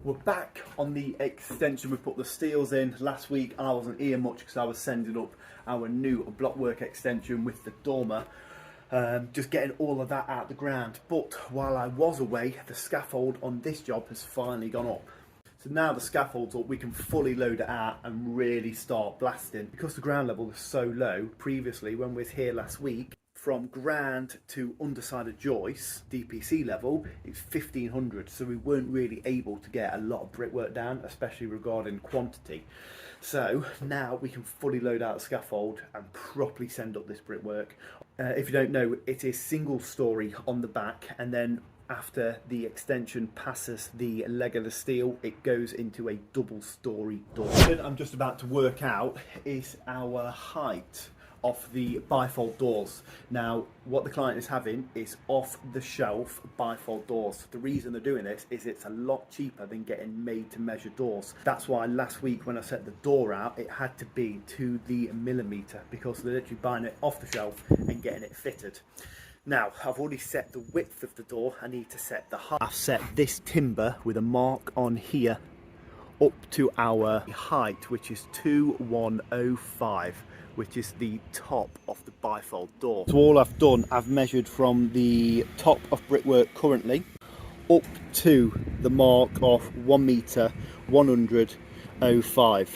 We're back on the extension. We put the steels in last week. I wasn't here much because I was sending up our new blockwork extension with the dormer. Just getting all of that out the ground. But while I was away, the scaffold on this job has finally gone up. So now the scaffold's up, we can fully load it out and really start blasting. Because the ground level was so low previously when we was here last week, from ground to underside of joist, DPC level, it's 1500. So we weren't really able to get a lot of brickwork down, especially regarding quantity. So now we can fully load out the scaffold and properly send up this brickwork. If you don't know, it is single story on the back, and then after the extension passes the leg of the steel, it goes into a double story door. What I'm just about to work out is our height of the bifold doors. Now, what the client is having is off the shelf bifold doors. The reason they're doing this is it's a lot cheaper than getting made to measure doors. That's why last week when I set the door out, it had to be to the millimetre, because they're literally buying it off the shelf and getting it fitted. Now, I've already set the width of the door. I need to set the height. I've set this timber with a mark on here up to our height, which is 2105, which is the top of the bifold door. So all I've done, I've measured from the top of brickwork currently up to the mark of 1 metre 100.05.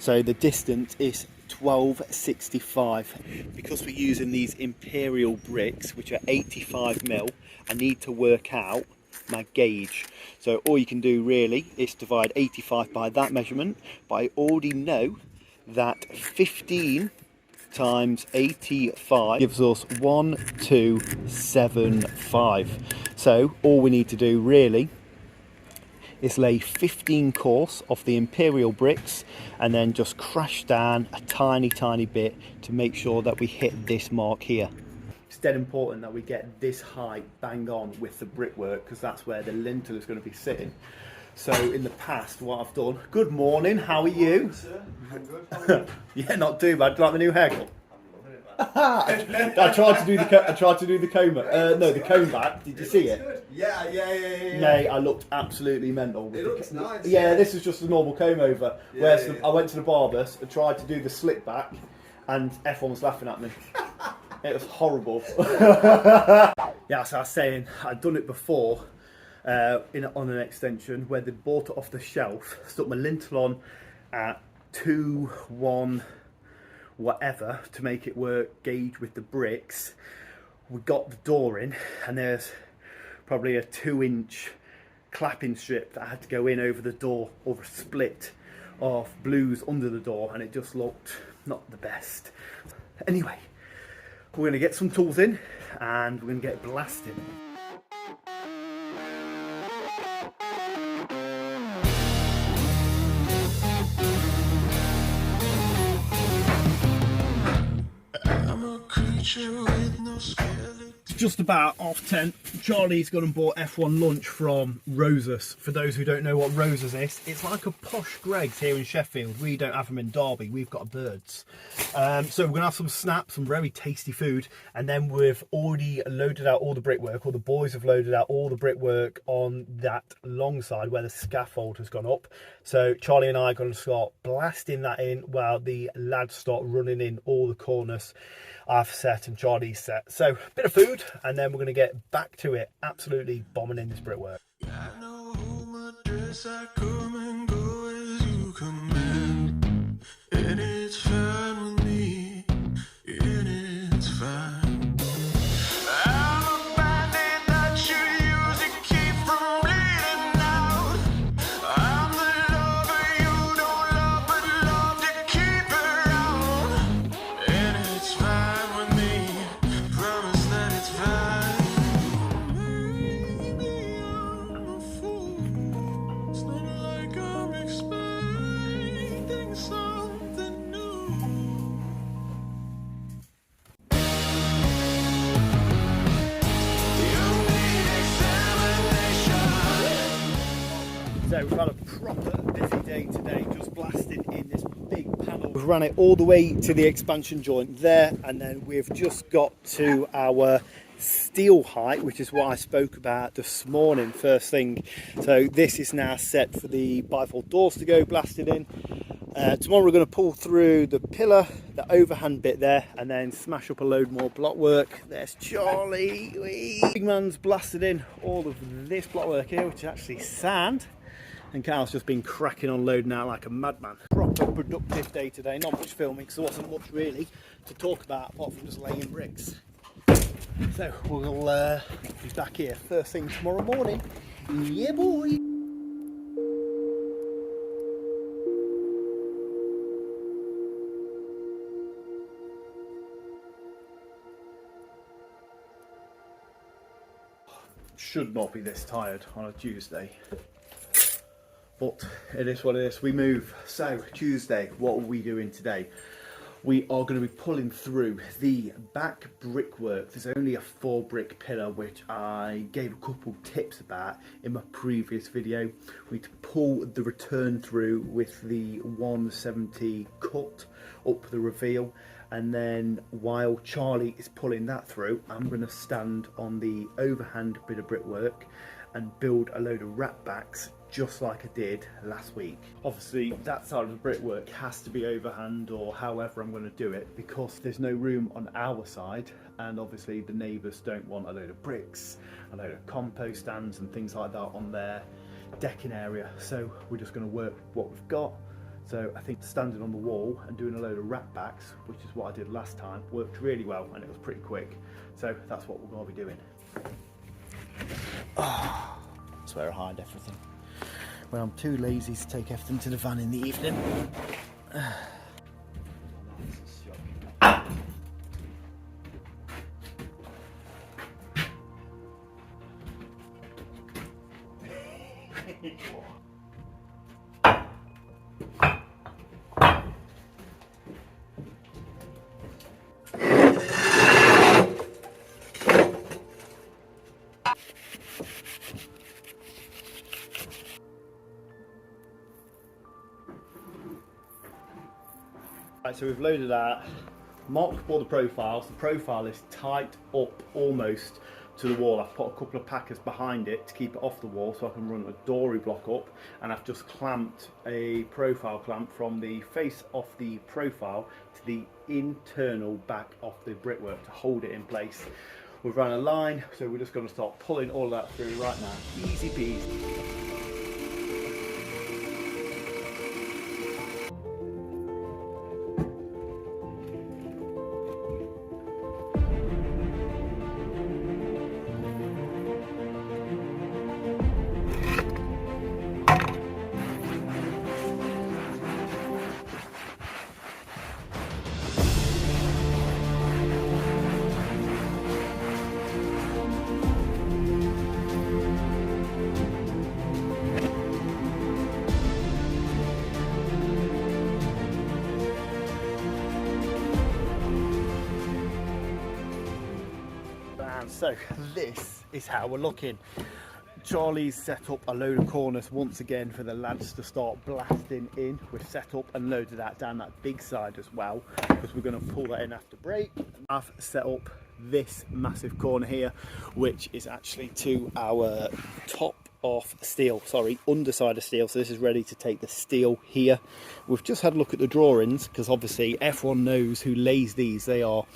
So the distance is 1265. Because we're using these imperial bricks, which are 85mm, I need to work out my gauge. So all you can do really is divide 85 by that measurement, but I already know that 15 times 85 gives us 1275. So all we need to do really is lay 15 course of the imperial bricks and then just crash down a tiny bit to make sure that we hit this mark here. It's dead important that we get this height bang on with the brickwork, because that's where the lintel is going to be sitting. So in the past, what I've done... Good morning, how are you? Sir, I'm good. How are you? Yeah, not too bad. Do you like the new haircut? I'm loving it, man. I tried to do the comb. No, the comb back. Did you see it? Good. Yeah. Mate, I looked absolutely mental. It looks nice. Yeah, this is just a normal comb over. Yeah, Whereas yeah. I went to the barber's and tried to do the slick back, and F1 was laughing at me. It was horrible. Yeah, so I was saying, I'd done it before on an extension where they bought it off the shelf, stuck my lintel on at 2-1 whatever to make it work gauge with the bricks. We got the door in, and there's probably a 2-inch clapping strip that had to go in over the door, or a split of blues under the door, and it just looked not the best. Anyway, we're going to get some tools in and we're going to get blasting. It's just about 10:30. Charlie's gone and bought F1 lunch from Rosa's. For those who don't know what Rosa's is, it's like a posh Greggs here in Sheffield. We don't have them in Derby, we've got a Birds. So we're going to have some snaps, some very tasty food, and then we've already loaded out all the brickwork, or the boys have loaded out all the brickwork on that long side where the scaffold has gone up. So Charlie and I are going to start blasting that in while the lads start running in all the corners. I've set and Charlie's set. So a bit of food, and then we're going to get back to it, absolutely bombing in this brickwork. I know my dress, I come and go as you command, and it's fine with me, and it's fine. I'm a bandit that you use to keep from bleeding out. I'm the lover you don't love, but love to keep around, and it's fine with me, promise that it's fine. Maybe I'm a fool, it's not like I'm expecting something new. You need examination. So we've had a proper busy day today, just blasting in this big panel. We've run it all the way to the expansion joint there, and then we've just got to our steel height, which is what I spoke about this morning first thing. So this is now set for the bifold doors to go blasted in. Tomorrow we're going to pull through the pillar, the overhand bit there, and then smash up a load more block work. There's Charlie. Whee! Big man's blasted in all of this block work here, which is actually sand. And Carl's just been cracking on loading out like a madman. Proper productive day today. Not much filming because there wasn't much really to talk about apart from just laying bricks. So we'll be back here first thing tomorrow morning. Yeah, boy. Should not be this tired on a Tuesday, but it is what it is. We move. So Tuesday, what are we doing today? We are going to be pulling through the back brickwork. There's only a 4 brick pillar, which I gave a couple tips about in my previous video. We need to pull the return through with the 170 cut up the reveal, and then while Charlie is pulling that through, I'm going to stand on the overhand bit of brickwork and build a load of wrap backs just like I did last week. Obviously that side of the brickwork has to be overhand, or however I'm going to do it, because there's no room on our side, and obviously the neighbours don't want a load of bricks, a load of compost stands and things like that on their decking area. So we're just going to work what we've got. So I think standing on the wall and doing a load of wrap backs, which is what I did last time, worked really well and it was pretty quick. So that's what we're going to be doing. Oh, that's where I hide everything. When I'm too lazy to take everything to the van in the evening. Right, so we've loaded that, marked up all the profiles. The profile is tight up almost to the wall. I've put a couple of packers behind it to keep it off the wall so I can run a dory block up, and I've just clamped a profile clamp from the face of the profile to the internal back of the brickwork to hold it in place. We've run a line, so we're just going to start pulling all that through right now. Easy peasy. So this is how we're looking. Charlie's set up a load of corners once again for the lads to start blasting in. We've set up and loaded that down that big side as well, because we're going to pull that in after break. I've set up this massive corner here, which is actually to our top of steel, sorry, underside of steel. So this is ready to take the steel here. We've just had a look at the drawings, because obviously everyone knows who lays these. They are,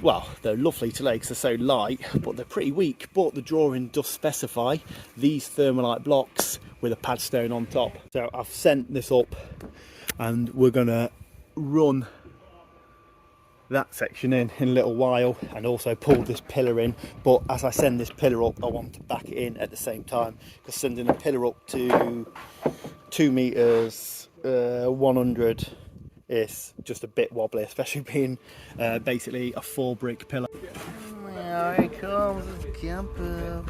well, they're lovely to lay because they're so light, but they're pretty weak. But the drawing does specify these thermalite blocks with a pad stone on top. So I've sent this up and we're gonna run that section in a little while and also pull this pillar in. But as I send this pillar up, I want to back it in at the same time, because sending a pillar up to 2 meters 100 is just a bit wobbly, especially being basically a 4 brick pillar. Here he comes, the camper.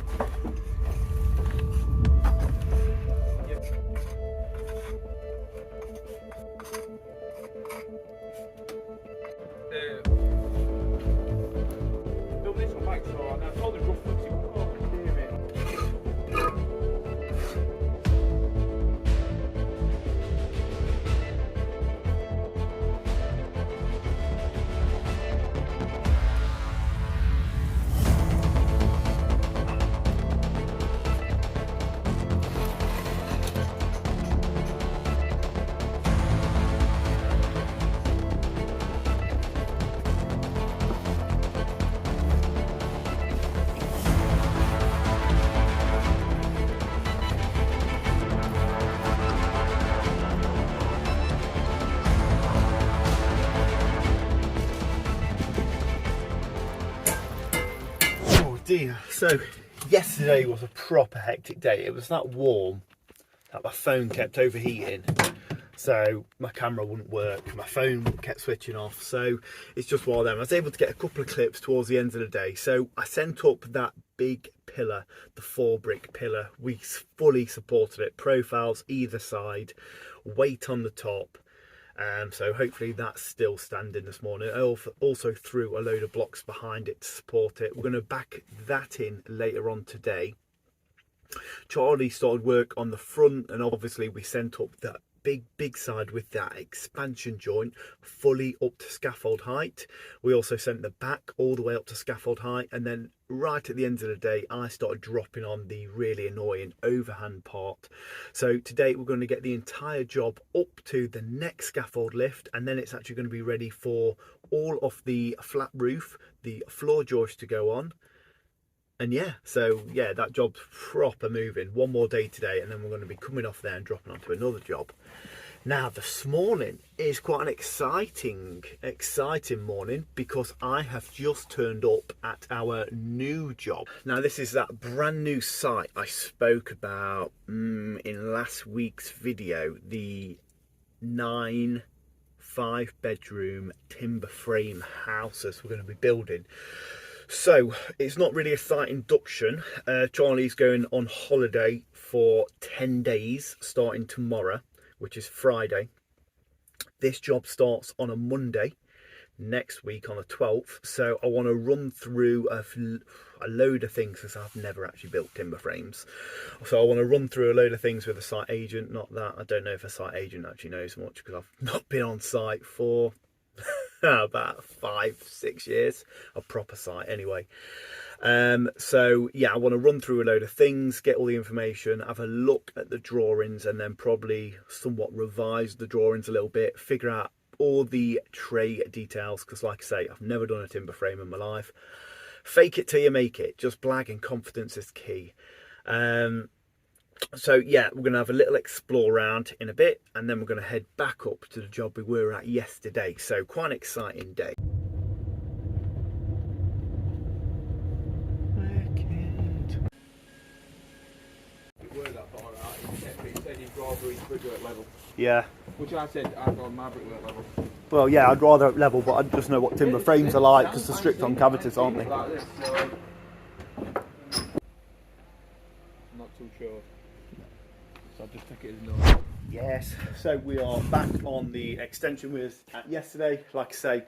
dear. So yesterday was a proper hectic day. It was that warm that my phone kept overheating, so my camera wouldn't work, my phone kept switching off, so it's just one of them. I was able to get a couple of clips towards the end of the day, so I sent up that big pillar, the 4-brick pillar. We fully supported it, profiles either side, weight on the top. So hopefully that's still standing this morning. I also threw a load of blocks behind it to support it. We're going to back that in later on today. Charlie started work on the front, and obviously we sent up that big side with that expansion joint fully up to scaffold height. We also sent the back all the way up to scaffold height, and then right at the end of the day I started dropping on the really annoying overhand part. So today we're going to get the entire job up to the next scaffold lift, and then it's actually going to be ready for all of the flat roof, the floor joist to go on. And yeah, so yeah, that job's proper moving. One more day today, and then we're going to be coming off there and dropping onto another job. Now, this morning is quite an exciting morning, because I have just turned up at our new job. Now, this is that brand new site I spoke about in last week's video, the 5-bedroom timber frame houses we're going to be building. So it's not really a site induction. Charlie's going on holiday for 10 days starting tomorrow, which is Friday. This job starts on a Monday next week on the 12th. So I want to run through a load of things, because I've never actually built timber frames. So I want to run through a load of things with a site agent. Not that I don't know if a site agent actually knows much, because I've not been on site for about 5-6 years, a proper site anyway. So yeah, I want to run through a load of things, get all the information, have a look at the drawings, and then probably somewhat revise the drawings a little bit, figure out all the tray details, because like I say, I've never done a timber frame in my life. Fake it till you make it. Just blag and confidence is key. So yeah, we're going to have a little explore around in a bit, and then we're going to head back up to the job we were at yesterday. So quite an exciting day. Yeah. Which I said I'd go on my brickwork level. Well, yeah, I'd rather at level, but I just know what timber frames are like, because they're strict on cavities, aren't they? Like this, so not too sure. So I'll just take it as normal. Yes, so we are back on the extension we were at yesterday. Like I say,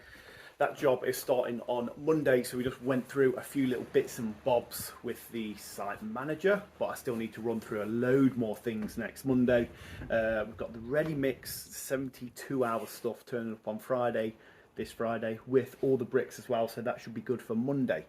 that job is starting on Monday, so we just went through a few little bits and bobs with the site manager, but I still need to run through a load more things next Monday. We've got the ready mix 72-hour stuff turning up on Friday, this Friday, with all the bricks as well, so that should be good for Monday.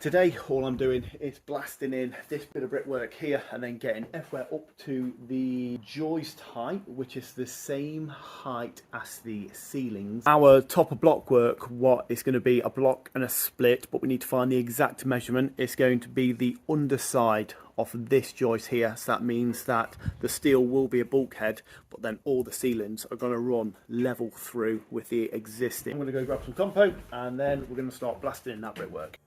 Today, all I'm doing is blasting in this bit of brickwork here, and then getting everywhere up to the joist height, which is the same height as the ceilings. Our top of block work, what is going to be a block and a split, but we need to find the exact measurement. It's going to be the underside of this joist here, so that means that the steel will be a bulkhead, but then all the ceilings are going to run level through with the existing. I'm going to go grab some compo, and then we're going to start blasting in that brickwork.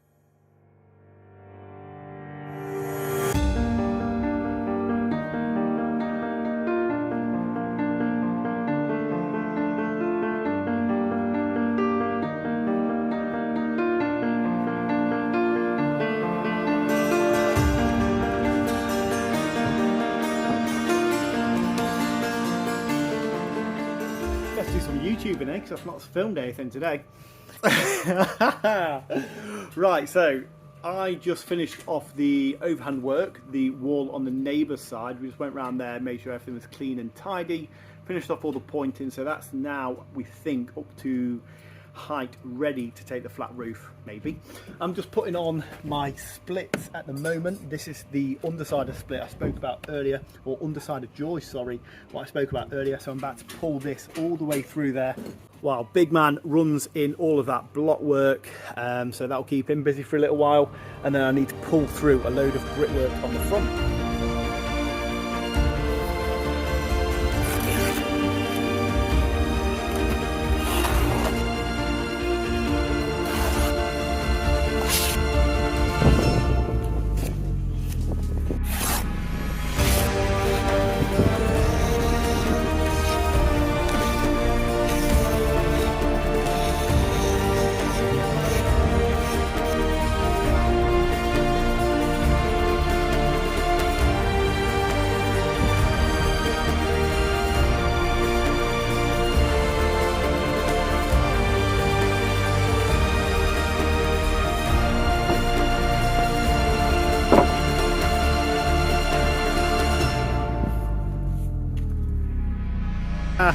Let's do some YouTubing, because I've not filmed anything today. Right, so I just finished off the overhand work, the wall on the neighbour's side. We just went around there, made sure everything was clean and tidy, finished off all the pointing, so that's now, we think, up to height, ready to take the flat roof, maybe. I'm just putting on my splits at the moment. This is the underside of split I spoke about earlier, or underside of joist, sorry, what I spoke about earlier. So I'm about to pull this all the way through there while big man runs in all of that block work, so that'll keep him busy for a little while, and then I need to pull through a load of brickwork on the front. Right,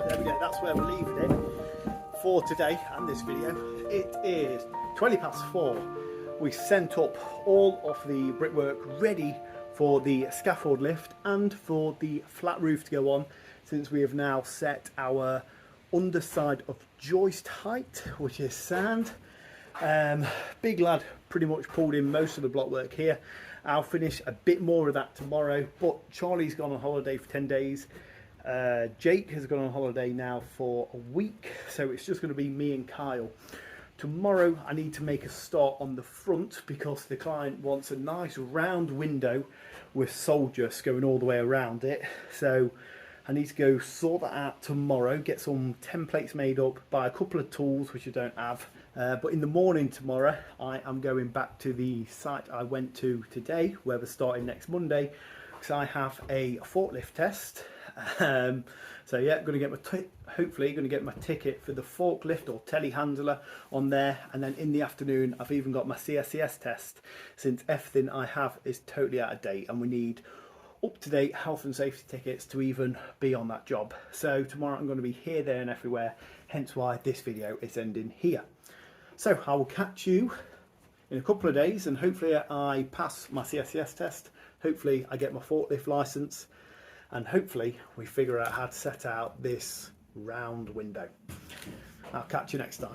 there we go, that's where we're leaving it for today and this video. It is 20 past 4. We sent up all of the brickwork ready for the scaffold lift and for the flat roof to go on, since we have now set our underside of joist height, which is sand. Big lad pretty much pulled in most of the block work here. I'll finish a bit more of that tomorrow, but Charlie's gone on holiday for 10 days. Jake has gone on holiday now for a week, so it's just going to be me and Kyle. Tomorrow I need to make a start on the front because the client wants a nice round window with soldiers going all the way around it. So I need to go sort that out tomorrow, get some templates made up, buy a couple of tools which I don't have. But in the morning tomorrow I am going back to the site I went to today, where we're starting next Monday, because I have a forklift test. So yeah, going to get my hopefully going to get my ticket for the forklift or telehandler on there, and then in the afternoon I've even got my CSCS test, since everything I have is totally out of date and we need up-to-date health and safety tickets to even be on that job. So tomorrow I'm going to be here, there and everywhere, hence why this video is ending here. So I will catch you in a couple of days, and hopefully I pass my CSCS test, hopefully I get my forklift license, and hopefully we figure out how to set out this round window. I'll catch you next time.